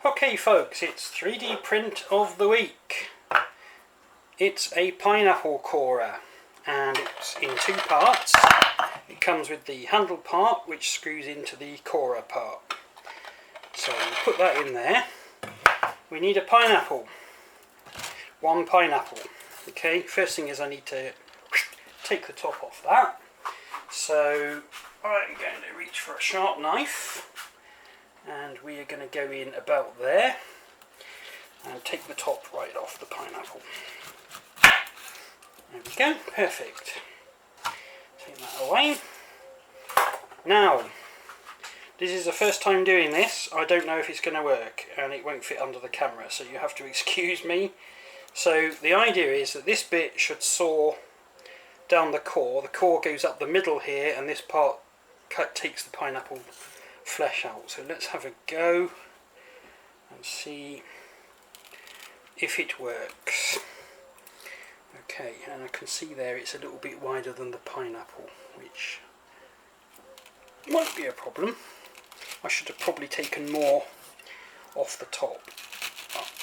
Okay folks, it's 3D print of the week. It's a pineapple corer and it's in two parts. It comes with the handle part which screws into the corer part. So we put that in there. We need a pineapple. One pineapple. Okay, first thing is I need to take the top off that. So I'm going to reach for a sharp knife. And we are going to go in about there and take the top right off the pineapple. There we go, perfect. Take that away. Now, this is the first time doing this. I don't know if it's going to work and it won't fit under the camera, so you have to excuse me. So the idea is that this bit should saw down the core. The core goes up the middle here and this part takes the pineapple flesh out. So let's have a go and see if it works. Okay, and I can see there it's a little bit wider than the pineapple, which might be a problem. I should have probably taken more off the top.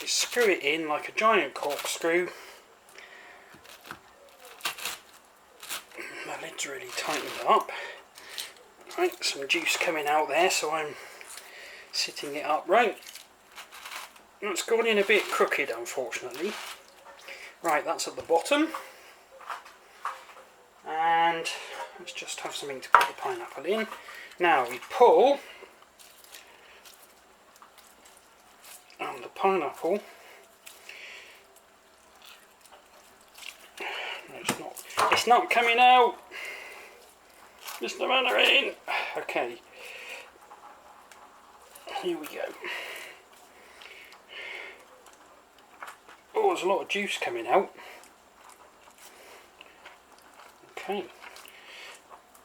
You screw it in like a giant corkscrew. The lid's really tightened up. Right, some juice coming out there, so I'm sitting it upright. It's gone in a bit crooked, unfortunately. Right, that's at the bottom. And let's just have something to put the pineapple in. Now we pull, and the pineapple, no, it's not coming out. Mr. Mandarin. Okay, here we go. Oh, there's a lot of juice coming out. Okay.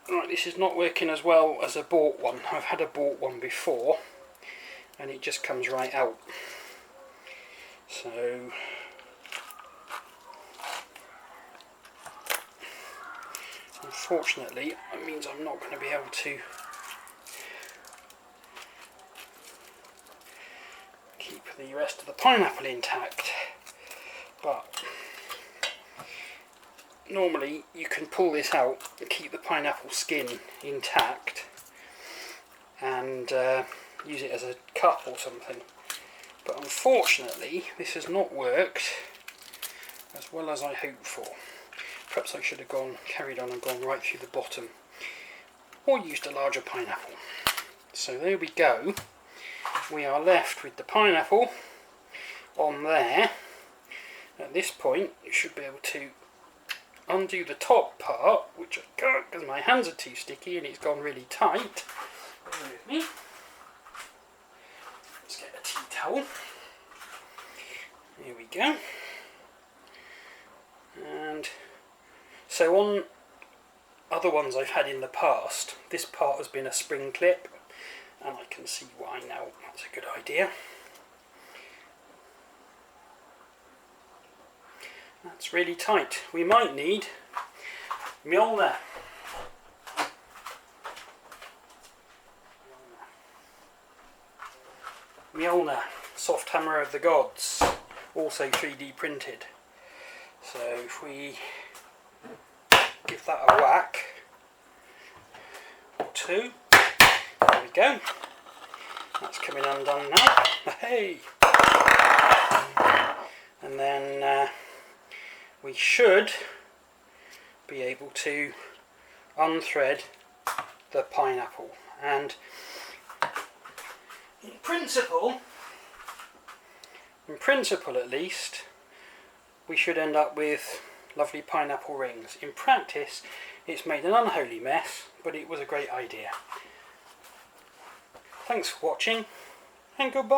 Right, this is not working as well as a bought one. I've had a bought one before and it just comes right out. So unfortunately, that means I'm not going to be able to keep the rest of the pineapple intact. But normally you can pull this out and keep the pineapple skin intact and use it as a cup or something. But unfortunately, this has not worked as well as I hoped for. Perhaps I should have carried on and gone right through the bottom, or used a larger pineapple. So there we go. We are left with the pineapple on there. At this point, you should be able to undo the top part, which I can't because my hands are too sticky and it's gone really tight. Bear with me. Let's get a tea towel. Here we go. And so on other ones I've had in the past, this part has been a spring clip, and I can see why now. That's a good idea. That's really tight. We might need Mjolnir. Mjolnir, soft hammer of the gods, also 3D printed. So if we give that a whack or two, there we go. That's coming undone now. Hey! And then we should be able to unthread the pineapple, and in principle at least, we should end up with lovely pineapple rings. In practice it's made an unholy mess, but it was a great idea. Thanks for watching and goodbye.